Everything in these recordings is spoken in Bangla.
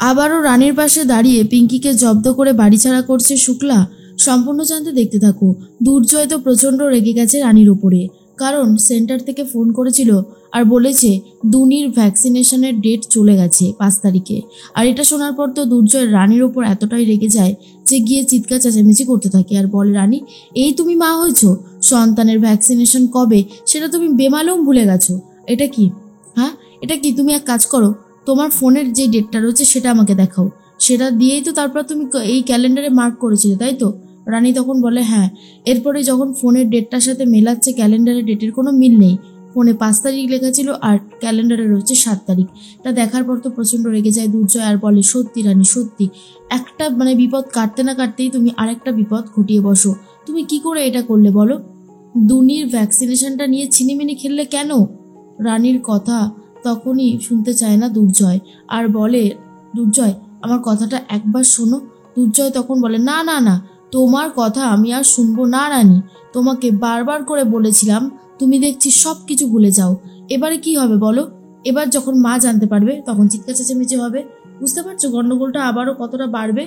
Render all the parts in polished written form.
আবারও রানীর পাশে দাঁড়িয়ে পিঙ্কিকে জব্দ করে বাড়ি ছাড়া করছে শুক্লা। সম্পূর্ণ জানতে দেখতে থাকো। দুর্জয় তো প্রচণ্ড রেগে গেছে রানীর উপরে, কারণ সেন্টার থেকে ফোন করেছিল আর বলেছে দুনির ভ্যাকসিনেশনের ডেট চলে গেছে 5 তারিখে। আর এটা শোনার পর তো দুর্জয় রানীর ওপর এতটাই রেগে যায় যে গিয়ে চিৎকার চেঁচামেচি করতে থাকে আর বলে, রানী এই তুমি মা হয়েছো, সন্তানের ভ্যাকসিনেশন কবে সেটা তুমি বেমালুম ভুলে গেছো। এটা কি? হ্যাঁ, এটা কি? তুমি এক কাজ করো, তোমার ফোনের যে ডেটটা রয়েছে সেটা আমাকে দেখাও, সেটা দিয়েই তো তারপর তুমি এই ক্যালেন্ডারে মার্ক করেছিলে, তাই তো? রানী তখন বলে, হ্যাঁ। এরপরে যখন ফোনের ডেটটার সাথে মেলাচ্ছে, ক্যালেন্ডারের ডেটের কোনো মিল নেই। ফোনে 5 তারিখ লেখা ছিল আর ক্যালেন্ডারে রয়েছে 7 তারিখ। এটা দেখার পর তো প্রচণ্ড রেগে যায় দুর্জয় আর বলে, সত্যি রানী সত্যি, একটা বিপদ কাটতে না কাটতেই তুমি আরেকটা বিপদ ঘটিয়ে বসো। তুমি কি করে এটা করলে বলো? দুনির ভ্যাকসিনেশনটা নিয়ে ছিনিমিনি খেললে কেন? রানীর কথা তখনই শুনতে চায় না দুর্জয় আর বলে, দুর্জয় আমার কথাটা একবার শোনো। দুর্জয় তখন বলে, না না না, তোমার কথা আমি আর শুনবো না রানী। তোমাকে বারবার করে বলেছিলাম, তুমি দেখছি সব কিছু ভুলে যাও। এবারে কি হবে বলো? এবার যখন মা জানতে পারবে তখন চিৎকার চেঁচামেচি হবে। বুঝতে পারছো গন্ডগোলটা আবারও কতটা বাড়বে?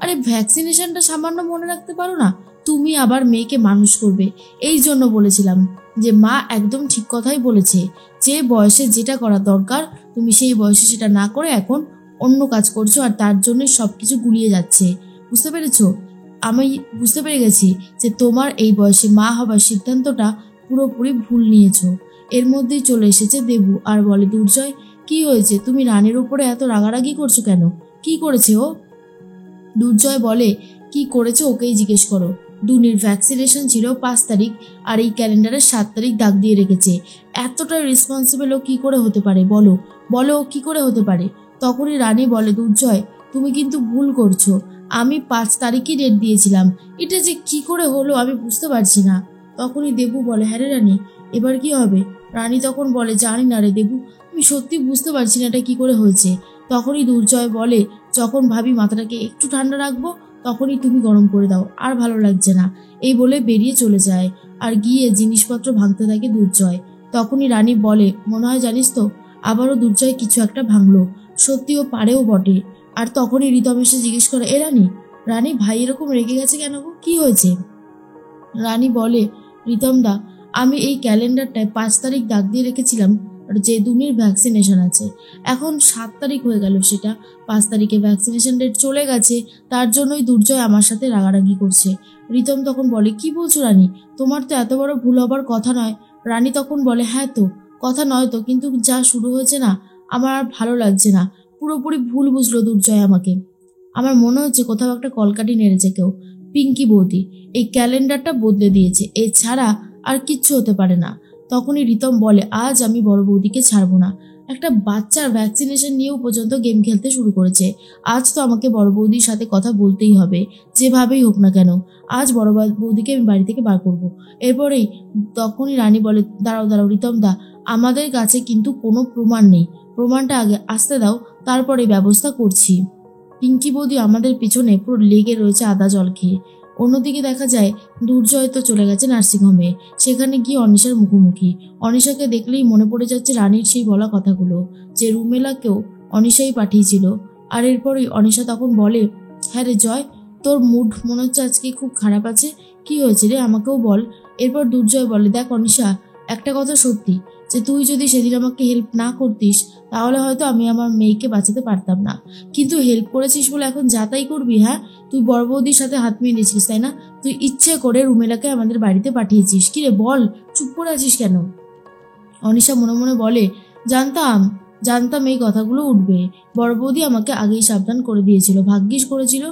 আরে ভ্যাকসিনেশনটা সামান্য মনে রাখতে পারো না? তুমি আবার মেয়েকে মানুষ করবে। এই জন্য বলেছিলাম যে মা একদম ঠিক কথাই বলেছে, যে বয়সে যেটা করা দরকার তুমি সেই বয়সে সেটা না করে এখন অন্য কাজ করছো, আর তার জন্য সব কিছু গুলিয়ে যাচ্ছে। বুঝতে পেরেছো? আমি বুঝতে পেরে গেছি যে তোমার এই বয়সে মা হবার সিদ্ধান্তটা পুরোপুরি ভুল নিয়েছো। এর মধ্যেই চলে এসেছে দেবু আর বলে, দুর্জয় কি হয়েছে? তুমি রানীর উপরে এত রাগারাগি করছো কেন? কি করেছে ও? দুর্জয় বলে, কি করেছে ওকেই জিজ্ঞেস করো। দুনির ভ্যাকসিনেশন ছিল 5 তারিখ আর এই ক্যালেন্ডারে 7 তারিখ দাগ দিয়ে রেখেছে। এতটা রেসপন্সিবল ও কি করে হতে পারে বলো? বলো ও কি করে হতে পারে? তখনই রানী বলে, দুর্জয় তুমি কিন্তু ভুল করছো, আমি 5 তারিখই ডেট দিয়েছিলাম। এটা যে কি করে হলো আমি বুঝতে পারছি না। তখনই দেবু বলে, হ্যাঁ রে রানী, এবার কি হবে? রানী তখন বলে, জানি না রে দেবু, আমি সত্যি বুঝতে পারছি না এটা কি করে হয়েছে। তখনই দুর্জয় বলে, যখন ভাবি মাথাটাকে একটু ঠান্ডা রাখবো তখনই তুমি গরম করে দাও, আর ভালো লাগছে না। এই বলে বেরিয়ে চলে যায় আর গিয়ে জিনিসপত্র ভাঙতে থাকে দুর্জয়। তখনই রানী বলে, মনে হয় জানিস তো আবারও দুর্জয় কিছু একটা ভাঙলো। সত্যি ও পারেও বটে। আর তখনই রিতম এসে জিজ্ঞেস করে, এ রানী, রানী ভাই এরকম রেগে গেছে কেন গো? কি হয়েছে? রানী বলে, রিতমদা, আমি এই ক্যালেন্ডারটায় 5 তারিখ দাগ দিয়ে রেখেছিলাম যে দুনির ভ্যাকসিনেশন আছে। এখন 7 তারিখ হয়ে গেল, সেটা 5 তারিখে ভ্যাকসিনেশন ডেট চলে গেছে। তার জন্যই দুর্জয় আমার সাথে রাগারাগি করছে। রিতম তখন বলে, কি বলছো রানী, তোমার তো এত বড় ভুল হবার কথা নয়। রানী তখন বলে, হ্যাঁ তো কথা নয় তো, কিন্তু যা শুরু হয়েছে না, আমার আর ভালো লাগছে না। পুরোপুরি ভুল বুঝলো দুর্জয় আমাকে। আমার মনে হচ্ছে কোথাও একটা কলকাঠি নেড়েছে কেউ। পিঙ্কি বৌদি এই ক্যালেন্ডারটা বদলে দিয়েছে, এছাড়া আর কিচ্ছু হতে পারে না। তখনই রিতম বলে, আজ আমি বড় বৌদিকে ছাড়বো না। একটা বাচ্চার ভ্যাকসিনেশন নিয়েও পর্যন্ত গেম খেলতে শুরু করেছে। আজ তো আমাকে বড় বৌদির সাথে কথা বলতেই হবে, যেভাবেই হোক না কেন। আজ বড় বৌদিকে আমি বাড়ি থেকে বার করব। এরপরেই তখনই রানী বলে, দাঁড়াও দাঁড়াও রিতম দা, আমাদের কাছে কিন্তু কোনো প্রমাণ নেই। প্রমাণটা আগে আসতে দাও, তারপরে ব্যবস্থা করছি। পিঙ্কি বৌদি আমাদের পিছনে পুরো লেগে রয়েছে আদা জল খেয়ে। অন্যদিকে দেখা যায় দুর্জয় তো চলে গেছে নার্সিংহোমে। সেখানে গিয়ে অনিশার মুখোমুখি। অনিশাকে দেখলেই মনে পড়ে যাচ্ছে রানীর সেই বলা কথাগুলো, যে রুমেলাকেও অনিশাই পাঠিয়েছিল। আর এরপরই অনিশা তখন বলে, হ্যাঁ রে জয়, তোর মুড মনে হচ্ছে আজকে খুব খারাপ আছে। কি হয়েছে রে, আমাকেও বল। এরপর দুর্জয় বলে, দেখ অনিশা, একটা কথা সত্যি, যে তুই যদি সেদিন আমাকে হেল্প না করতিস তাহলে হয়তো আমি আমার মেয়েকে বাঁচাতে পারতাম না। কিন্তু হেল্প করেছিস বলে এখন যাতাই করবি? হ্যাঁ, তুই বড় বৌদির সাথে হাত মিলিয়েছিস তাই না? তুই ইচ্ছে করে রুমেলাকে আমাদের বাড়িতে পাঠিয়েছিস। কি রে বল, চুপ করে আছিস কেন? অনিশা মনে মনে বলে, জানতাম জানতাম এই কথাগুলো উঠবে। বড় বৌদি আমাকে আগেই সাবধান করে দিয়েছিল, ভাগ্যিস করেছিল।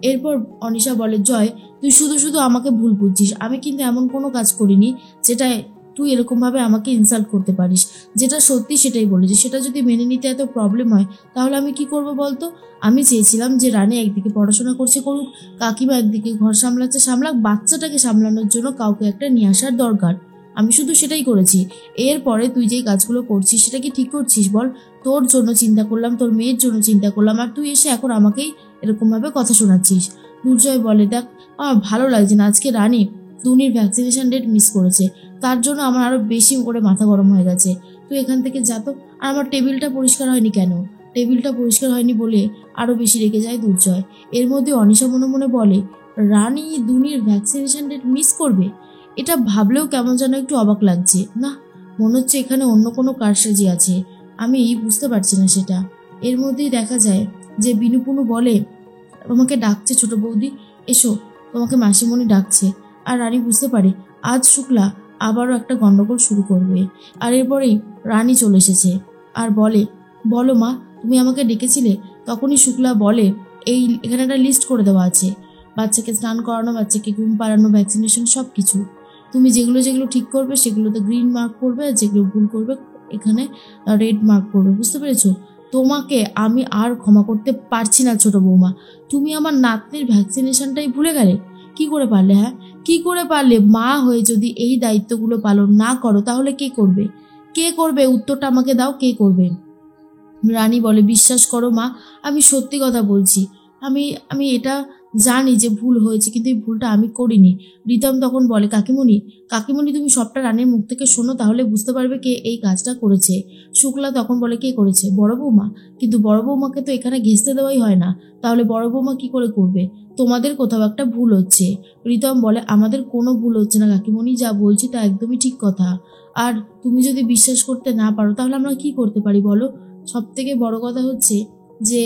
এরপর অনিশা বলে, জয় তুই শুধু শুধু আমাকে ভুল বুঝছিস। আমি কিন্তু এমন কোনো কাজ করিনি যেটা তুই এরকমভাবে আমাকে ইনসাল্ট করতে পারিস। যেটা সত্যি সেটাই বলেছি। সেটা যদি মেনে নিতে এত প্রবলেম হয় তাহলে আমি কি করব বলতো? আমি চেয়েছিলাম যে রানী একদিকে পড়াশোনা করছে করুক, কাকিমা একদিকে ঘর সামলাচ্ছে সামলাক, বাচ্চাটাকে সামলানোর জন্য কাউকে একটা নিয়ে আসার দরকার। আমি শুধু সেটাই করেছি। এরপরে তুই যেই কাজগুলো করছিস সেটা কি ঠিক করছিস বল? তোর জন্য চিন্তা করলাম, তোর মেয়ের জন্য চিন্তা করলাম, আর তুই এসে এখন আমাকেই এরকমভাবে কথা শোনাচ্ছিস। দুর্জয় বলে, দেখ আমার ভালো লাগছে না। আজকে রানী দুনির ভ্যাকসিনেশন ডেট মিস করেছে, তার জন্য আমার আরো বেশি করে মাথা গরম হয়ে গেছে। তুই এখান থেকে যা তো। আর আমার টেবিলটা পরিষ্কার হয়নি কেন? টেবিলটা পরিষ্কার হয়নি বলে আরও বেশি রেগে যায় দুর্জয়। এর মধ্যে অনিশা মনে মনে বলে, রানী দুনির ভ্যাকসিনেশন ডেট মিস করবে? এটা ভাবলেও কেমন যেন একটু অবাক লাগছে। না, মনে হচ্ছে এখানে অন্য কোনো কারসাজি আছে, আমি বুঝতে পারছি না সেটা। এর মধ্যেই দেখা যায় যে বিনুপুনু বলে, তোমাকে ডাকছে ছোট বৌদি, এসো, তোমাকে মাসিমণি ডাকছে। আর রানী বুঝতে পারে আজ শুক্লা আবারও একটা গন্ডগোল শুরু করবে। আর এরপরেই রানী চলে এসেছে আর বলে, বলো মা, তুমি আমাকে ডেকেছিলে? তখনই শুক্লা বলে, এখানে একটা লিস্ট করে দেওয়া আছে, বাচ্চাকে স্নান করানো, বাচ্চাকে ঘুম পাড়ানো, ভ্যাকসিনেশন সব কিছু। তুমি যেগুলো যেগুলো ঠিক করবে সেগুলোতে গ্রিন মার্ক করবে, আর যেগুলো ভুল করবে এখানে রেড মার্ক করবে, বুঝতে পেরেছো? তোমাকে আমি আর ক্ষমা করতে পারছি না ছোট বৌমা। তুমি আমার নাতনির ভ্যাকসিনেশনটাই ভুলে গেলে? কি করে পারলে? হ্যাঁ, কি করে পারলে? মা হয়ে যদি এই দায়িত্বগুলো পালন না করো তাহলে কে করবে? কে করবে? উত্তরটা আমাকে দাও, কে করবে? রানী বলে, বিশ্বাস করো মা, আমি সত্যি কথা বলছি। আমি আমি এটা জানি যে ভুল হয়েছে, কিন্তু এই ভুলটা আমি করিনি। রিতম তখন বলে, কাকিমণি, কাকিমণি তুমি সবটা রানীর মুখ থেকে শোনো, তাহলে বুঝতে পারবে কে এই কাজটা করেছে। শুক্লা তখন বলে, কে করেছে? বড় বৌমা। কিন্তু বড় বৌমাকে তো এখানে ঘেঁষতে দেওয়াই হয় না, তাহলে বড় বৌমা কি করে করবে? তোমাদের কোথাও একটা ভুল হচ্ছে। রিতম বলে, আমাদের কোনো ভুল হচ্ছে না কাকিমণি, যা বলছি তা একদমই ঠিক কথা। আর তুমি যদি বিশ্বাস করতে না পারো তাহলে আমরা কি করতে পারি বলো? সব থেকে বড় কথা হচ্ছে যে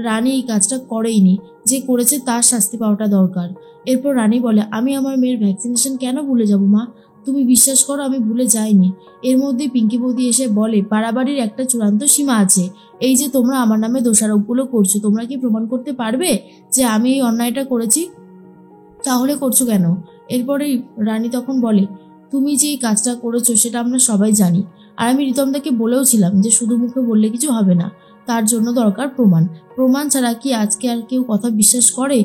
রানী এই কাজটা করেইনি, যে করেছে তার শাস্তি পাওয়াটা দরকার। এরপর রানী বলে, আমি আমার মেয়ের ভ্যাকসিনেশন কেন ভুলে যাব মা? তুমি বিশ্বাস করো, আমি ভুলে যাইনি। এর মধ্যে পিঙ্কি বৌদি এসে বলে, বাড়াবাড়ির একটা চূড়ান্ত সীমা আছে। এই যে তোমরা আমার নামে দোষারোপগুলো করছো, তোমরা কি প্রমাণ করতে পারবে যে আমি এই অন্যায়টা করেছি? তাহলে করছো কেন? এরপরেই রানী তখন বলে, তুমি যে এই কাজটা করেছো সেটা আমরা সবাই জানি। আর আমি রিতমদাকে বলেওছিলাম যে শুধু মুখে বললে কিছু হবে না, তার জন্য দরকার প্রমাণ। প্রমাণ ছাড়া কি আজকে আর কেউ কথা বিশ্বাস করে?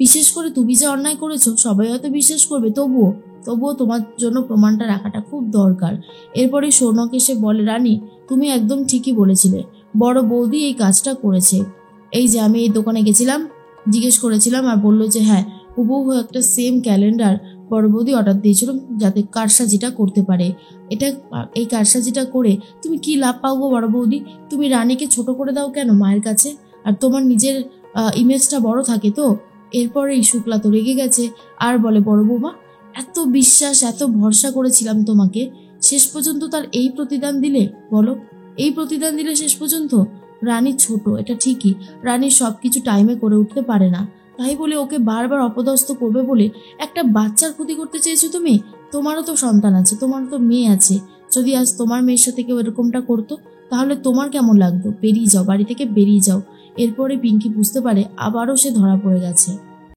বিশেষ করে তুমি যে অন্যায় করেছো সবাই হয়তো বিশ্বাস করবে, তবুও তবুও তোমার জন্য প্রমাণটা রাখাটা খুব দরকার। এরপরে সৌনক এসে বলে, রানী তুমি একদম ঠিকই বলেছিলে, বড় বৌদি এই কাজটা করেছে। এই যে আমি এই দোকানে গেছিলাম, জিজ্ঞেস করেছিলাম, আর বললো যে হ্যাঁ, হুবহু একটা সেম ক্যালেন্ডার বড় বৌদি অর্ডার দিয়েছিল যাতে কারসাজিটা করতে পারে। এই কারসাজিটা করে তুমি কি লাভ পাও গো বড় বৌদি? তুমি রানীকে ছোট করে দাও কেন মায়ের কাছে? আর তোমার নিজের ইমেজটা বড় থাকে তো। এরপরে এই শুক্লা তো রেগে গেছে আর বলে, বড় বৌমা, এত বিশ্বাস এত ভরসা করেছিলাম তোমাকে, শেষ পর্যন্ত তার এই প্রতিদান দিলে? বলো, এই প্রতিদান দিলে শেষ পর্যন্ত? রানী ছোট, এটা ঠিকই, রানী সব কিছু টাইমে করে উঠতে পারে না, তাই বলে ওকে বারবার অপদস্থ করবে বলে একটা বাচ্চার ক্ষতি করতে চেয়েছো তুমি? তোমারও তো সন্তান আছে, তোমারও তো মেয়ে আছে। যদি আজ তোমার মেয়ের সাথে কেউ এরকমটা করতো তাহলে তোমার কেমন লাগতো? বেরিয়ে যাও, বাড়ি থেকে বেরিয়ে যাও। এরপরে পিঙ্কি বুঝতে পারে আবারও সে ধরা পড়ে গেছে।